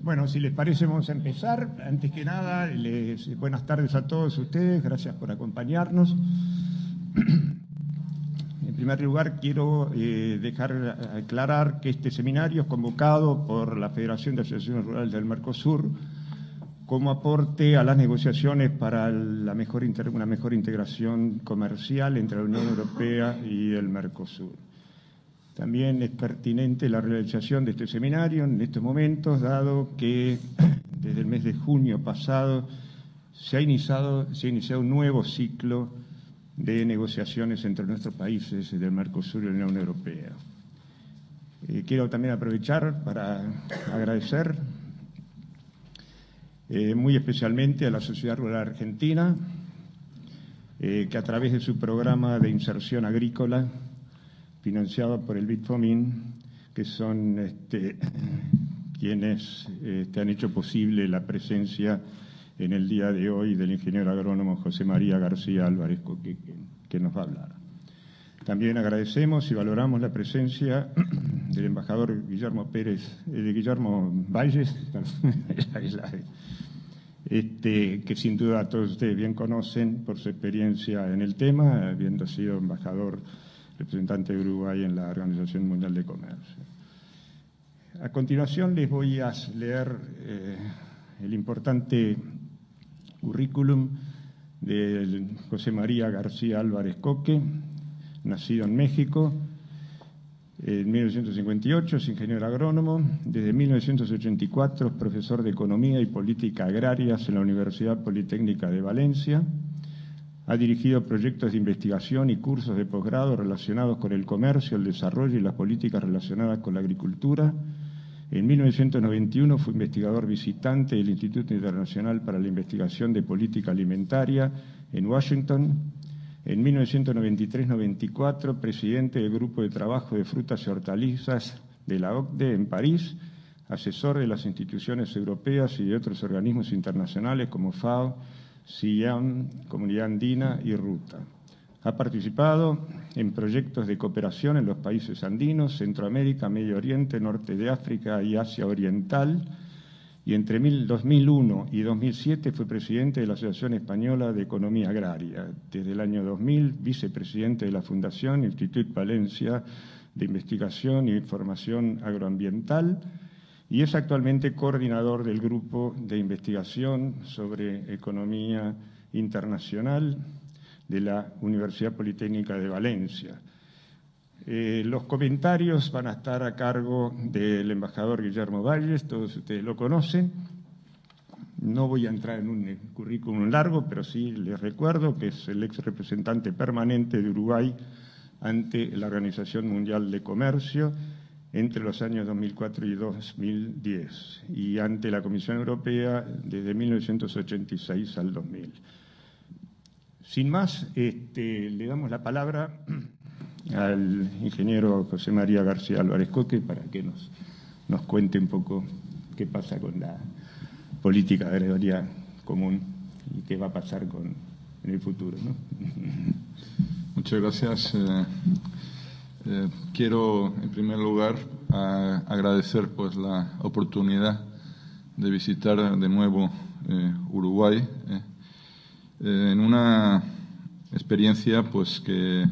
Bueno, si les parece, vamos a empezar. Antes que nada, buenas tardes a todos ustedes, gracias por acompañarnos. En primer lugar, quiero dejar aclarar que este seminario es convocado por la Federación de Asociaciones Rurales del Mercosur como aporte a las negociaciones para una mejor integración comercial entre la Unión Europea y el Mercosur. También es pertinente la realización de este seminario en estos momentos, dado que desde el mes de junio pasado se ha iniciado un nuevo ciclo de negociaciones entre nuestros países del Mercosur y la Unión Europea. Quiero también aprovechar para agradecer muy especialmente a la Sociedad Rural Argentina, que a través de su programa de inserción agrícola, financiado por el BITFOMIN, que son quienes han hecho posible la presencia en el día de hoy del ingeniero agrónomo José María García Álvarez Coque, que nos va a hablar. También agradecemos y valoramos la presencia del embajador Guillermo Valles, que sin duda todos ustedes bien conocen por su experiencia en el tema, habiendo sido embajador representante de Uruguay en la Organización Mundial de Comercio. A continuación les voy a leer el importante currículum de José María García Álvarez Coque, nacido en México en 1958, es ingeniero agrónomo. Desde 1984 es profesor de Economía y Política Agrarias en la Universidad Politécnica de Valencia. Ha dirigido proyectos de investigación y cursos de posgrado relacionados con el comercio, el desarrollo y las políticas relacionadas con la agricultura. En 1991 fue investigador visitante del Instituto Internacional para la Investigación de Política Alimentaria en Washington. En 1993-94, presidente del Grupo de Trabajo de Frutas y Hortalizas de la OCDE en París, asesor de las instituciones europeas y de otros organismos internacionales como FAO, CIAM, Comunidad Andina y Ruta. Ha participado en proyectos de cooperación en los países andinos, Centroamérica, Medio Oriente, Norte de África y Asia Oriental, y entre 2001 y 2007 fue presidente de la Asociación Española de Economía Agraria. Desde el año 2000, vicepresidente de la Fundación Institut Valencia de Investigación y Formación Agroambiental, y es actualmente coordinador del Grupo de Investigación sobre Economía Internacional de la Universidad Politécnica de Valencia. Los comentarios van a estar a cargo del embajador Guillermo Valles, todos ustedes lo conocen. No voy a entrar en un currículum largo, pero sí les recuerdo que es el ex representante permanente de Uruguay ante la Organización Mundial de Comercio entre los años 2004 y 2010, y ante la Comisión Europea desde 1986 al 2000. Sin más, le damos la palabra al ingeniero José María García Álvarez Coque para que nos cuente un poco qué pasa con la política agraria común y qué va a pasar en el futuro, ¿no? Muchas gracias. Quiero, en primer lugar, agradecer pues la oportunidad de visitar de nuevo Uruguay en una experiencia pues que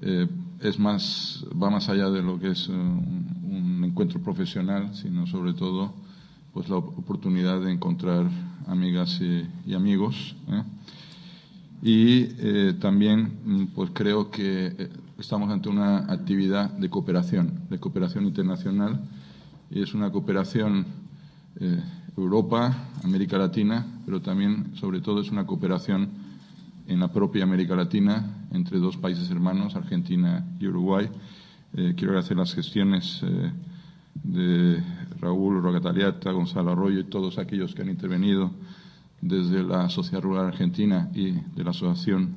va más allá de lo que es un encuentro profesional, sino sobre todo pues la oportunidad de encontrar amigas y amigos. Y también pues creo que estamos ante una actividad de cooperación internacional, y es una cooperación Europa, América Latina, pero también, sobre todo, es una cooperación en la propia América Latina entre dos países hermanos, Argentina y Uruguay. Quiero agradecer las gestiones de Raúl Rogataliata, Gonzalo Arroyo y todos aquellos que han intervenido desde la Sociedad Rural Argentina y de la Asociación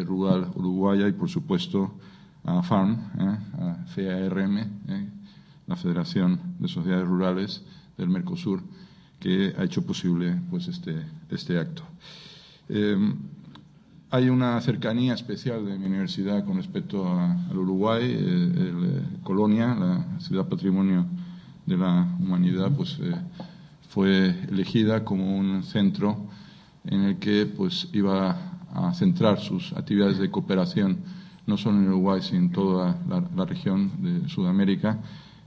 Rural Uruguaya, y por supuesto a FARM, a FARM, la Federación de Sociedades Rurales del Mercosur, que ha hecho posible pues este acto. Hay una cercanía especial de mi universidad con respecto al Uruguay. Colonia, la ciudad patrimonio de la humanidad, pues fue elegida como un centro en el que pues iba a centrar sus actividades de cooperación, no solo en Uruguay, sino en toda la región de Sudamérica,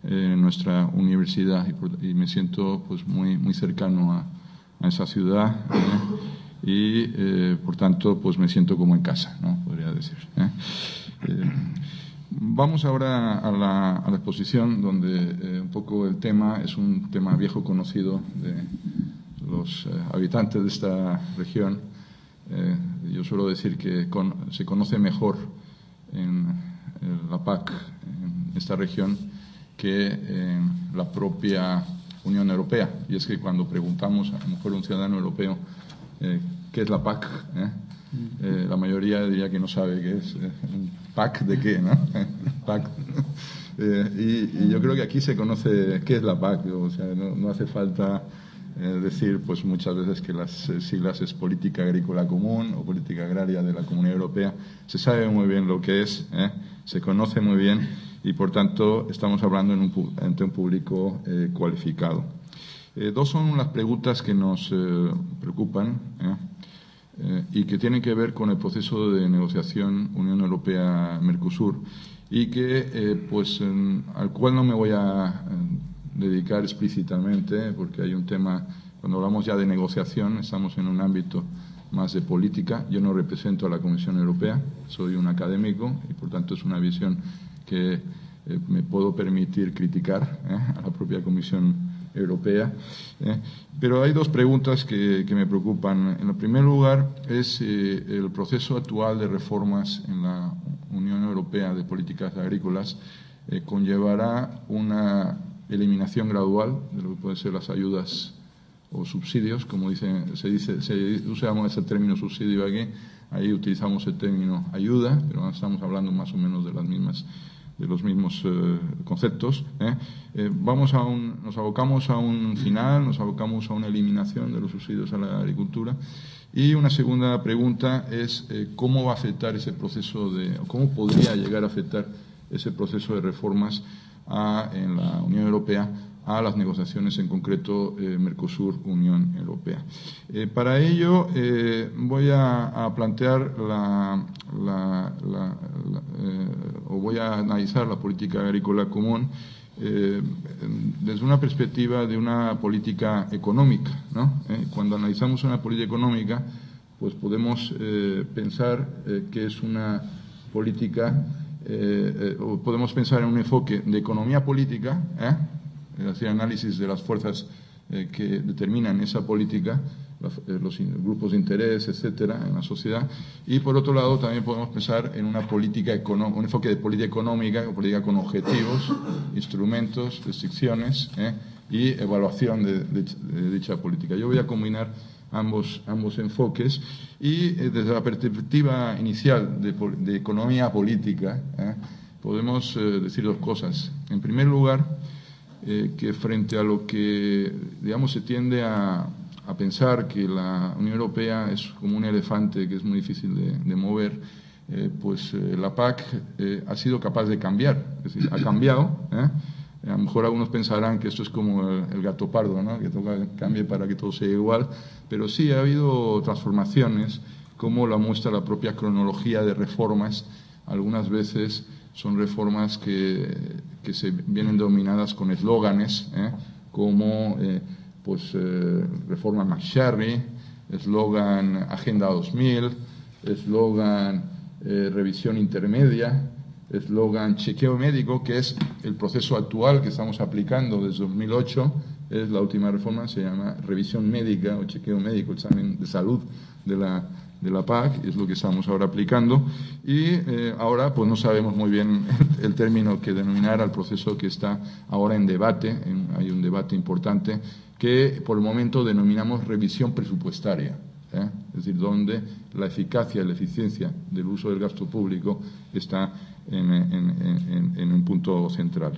en nuestra universidad, y me siento pues muy cercano a esa ciudad, y por tanto pues me siento como en casa, ¿no? Podría decir. Vamos ahora a la exposición, donde un poco el tema es un tema viejo conocido de los habitantes de esta región. Yo suelo decir que se conoce mejor en la PAC, en esta región, que en la propia Unión Europea. Y es que cuando preguntamos a lo mejor a un ciudadano europeo qué es la PAC, la mayoría diría que no sabe qué es. ¿Un PAC de qué, no? PAC. Y yo creo que aquí se conoce qué es la PAC. O sea, no hace falta decir pues muchas veces que las siglas es Política Agrícola Común o Política Agraria de la Comunidad Europea. Se sabe muy bien lo que es, se conoce muy bien, y por tanto estamos hablando ante un público cualificado. Dos son las preguntas que nos preocupan y que tienen que ver con el proceso de negociación Unión Europea-Mercosur, y que pues al cual no me voy a dedicar explícitamente, porque hay un tema, cuando hablamos ya de negociación, estamos en un ámbito más de política. Yo no represento a la Comisión Europea, soy un académico y por tanto es una visión que me puedo permitir criticar a la propia Comisión Europea. Pero hay dos preguntas que me preocupan. En primer lugar es el proceso actual de reformas en la Unión Europea de políticas agrícolas conllevará una eliminación gradual de lo que pueden ser las ayudas o subsidios, como usamos ese término subsidio aquí, ahí utilizamos el término ayuda, pero estamos hablando más o menos de los mismos conceptos. Nos abocamos a un final, nos abocamos a una eliminación de los subsidios a la agricultura. Y una segunda pregunta es cómo va a afectar ese proceso cómo podría llegar a afectar ese proceso de reformas en la Unión Europea a las negociaciones, en concreto Mercosur-Unión Europea. Para ello voy a plantear o voy a analizar la política agrícola común desde una perspectiva de una política económica, ¿no? Cuando analizamos una política económica, pues podemos pensar que es una política, o podemos pensar en un enfoque de economía política, es decir, análisis de las fuerzas que determinan esa política, los grupos de interés, etcétera, en la sociedad. Y por otro lado también podemos pensar en una política un enfoque de política económica, política con objetivos, instrumentos, restricciones y evaluación de dicha política. Yo voy a combinar ambos enfoques, y desde la perspectiva inicial de economía política podemos decir dos cosas. En primer lugar, que frente a lo que, digamos, se tiende a pensar que la Unión Europea es como un elefante que es muy difícil de mover, pues la PAC ha sido capaz de cambiar, es decir, ha cambiado. A lo mejor algunos pensarán que esto es como el gato pardo, ¿no? Que cambie para que todo sea igual, pero sí ha habido transformaciones, como la muestra la propia cronología de reformas. Algunas veces son reformas que se vienen dominadas con eslóganes, como reforma McSherry, eslogan Agenda 2000, eslogan revisión intermedia, eslogan chequeo médico, que es el proceso actual que estamos aplicando desde 2008, es la última reforma, se llama revisión médica o chequeo médico, examen de salud de la PAC, es lo que estamos ahora aplicando. Y ahora pues no sabemos muy bien el término que denominar al proceso que está ahora en debate. Hay un debate importante que por el momento denominamos revisión presupuestaria, es decir, donde la eficacia y la eficiencia del uso del gasto público está en un punto central.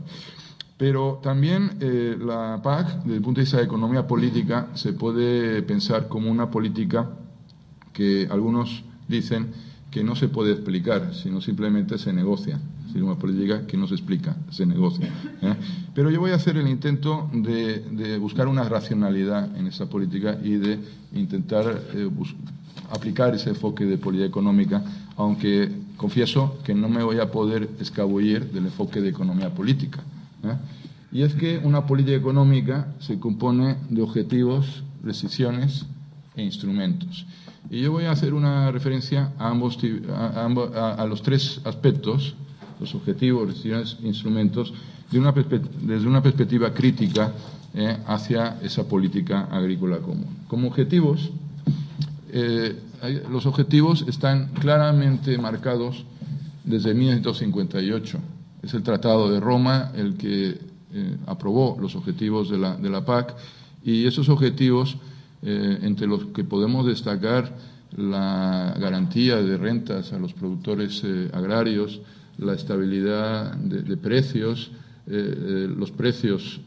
Pero también la PAC, desde el punto de vista de economía política, se puede pensar como una política que algunos dicen que no se puede explicar, sino simplemente se negocia. Es sino una política que no se explica, se negocia. Pero yo voy a hacer el intento de buscar una racionalidad en esa política y de intentar aplicar ese enfoque de política económica, aunque confieso que no me voy a poder escabullir del enfoque de economía política. Y es que una política económica se compone de objetivos, decisiones e instrumentos. Y yo voy a hacer una referencia a los tres aspectos, los objetivos, decisiones e instrumentos, desde una perspectiva crítica hacia esa política agrícola común. Como objetivos, los objetivos están claramente marcados desde 1958. Es el Tratado de Roma el que aprobó los objetivos de la PAC, y esos objetivos, entre los que podemos destacar la garantía de rentas a los productores agrarios, la estabilidad de precios, los precios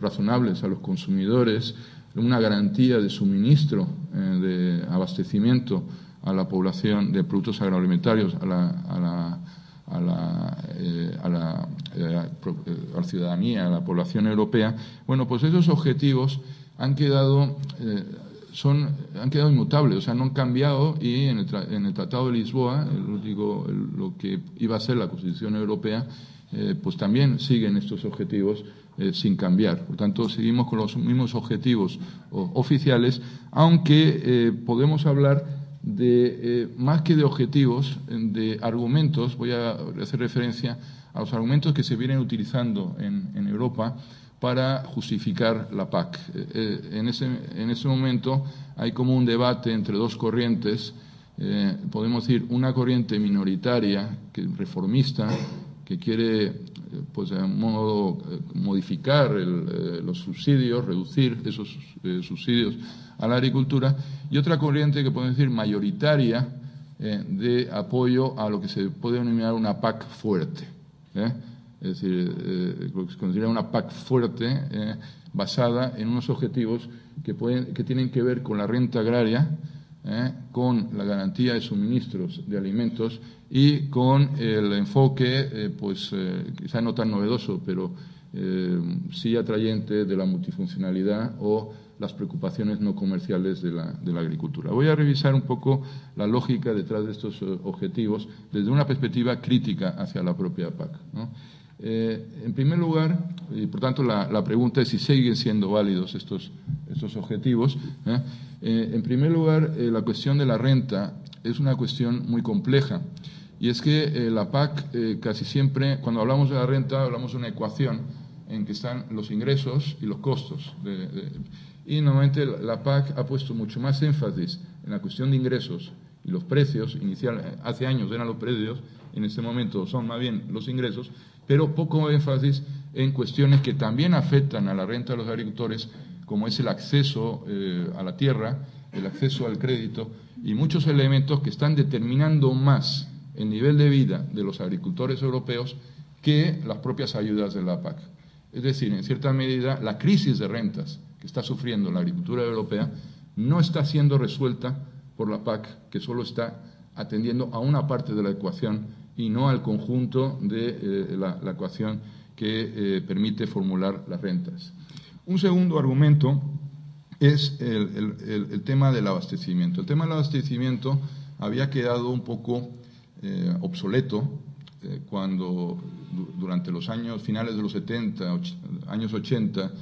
razonables a los consumidores, una garantía de suministro, de abastecimiento a la población de productos agroalimentarios, a la ciudadanía, a la población europea. Bueno, pues esos objetivos han quedado inmutables, o sea, no han cambiado, y en el Tratado de Lisboa, lo que iba a ser la Constitución Europea, pues también siguen estos objetivos sin cambiar. Por tanto, seguimos con los mismos objetivos oficiales, aunque podemos hablar de, más que de objetivos, de argumentos. Voy a hacer referencia a los argumentos que se vienen utilizando en Europa para justificar la PAC. En ese momento hay como un debate entre dos corrientes, podemos decir una corriente minoritaria, reformista, que quiere, pues de algún modo, modificar los subsidios, reducir esos subsidios a la agricultura, y otra corriente que podemos decir mayoritaria, de apoyo a lo que se puede denominar una PAC fuerte. Es decir, lo que se considera una PAC fuerte, basada en unos objetivos que tienen que ver con la renta agraria, con la garantía de suministros de alimentos y con el enfoque, quizá no tan novedoso, pero sí atrayente, de la multifuncionalidad o las preocupaciones no comerciales de la agricultura. Voy a revisar un poco la lógica detrás de estos objetivos desde una perspectiva crítica hacia la propia PAC, ¿no? En primer lugar, y por tanto la pregunta es si siguen siendo válidos estos objetivos. En primer lugar, la cuestión de la renta es una cuestión muy compleja, y es que la PAC casi siempre, cuando hablamos de la renta, hablamos de una ecuación en que están los ingresos y los costos. Y normalmente la PAC ha puesto mucho más énfasis en la cuestión de ingresos y los precios. Hace años eran los precios, en este momento son más bien los ingresos, pero poco énfasis en cuestiones que también afectan a la renta de los agricultores, como es el acceso a la tierra, el acceso al crédito, y muchos elementos que están determinando más el nivel de vida de los agricultores europeos que las propias ayudas de la PAC. Es decir, en cierta medida, la crisis de rentas que está sufriendo la agricultura europea no está siendo resuelta por la PAC, que solo está atendiendo a una parte de la ecuación y no al conjunto de la ecuación que permite formular las rentas. Un segundo argumento es el tema del abastecimiento. El tema del abastecimiento había quedado un poco obsoleto cuando durante los años finales de los 70, años 80,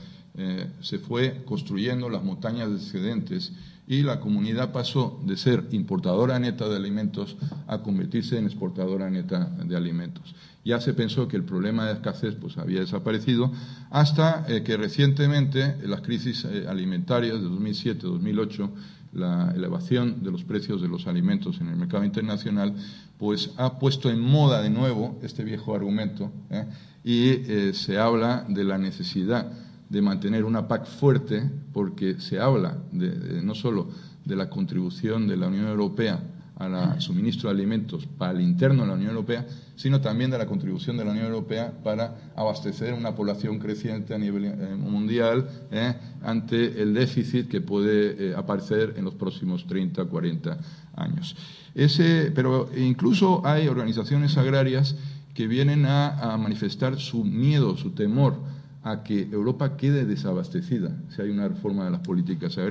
se fue construyendo las montañas de excedentes y la comunidad pasó de ser importadora neta de alimentos a convertirse en exportadora neta de alimentos. Ya se pensó que el problema de escasez pues había desaparecido, hasta que recientemente las crisis alimentarias de 2007-2008, la elevación de los precios de los alimentos en el mercado internacional, pues ha puesto en moda de nuevo este viejo argumento, y se habla de la necesidad de mantener una PAC fuerte, porque se habla no solo de la contribución de la Unión Europea al suministro de alimentos para el interno de la Unión Europea, sino también de la contribución de la Unión Europea para abastecer una población creciente a nivel mundial ante el déficit que puede aparecer en los próximos 30, 40 años. Pero incluso hay organizaciones agrarias que vienen a manifestar su miedo, su temor a que Europa quede desabastecida si hay una reforma de las políticas agrarias.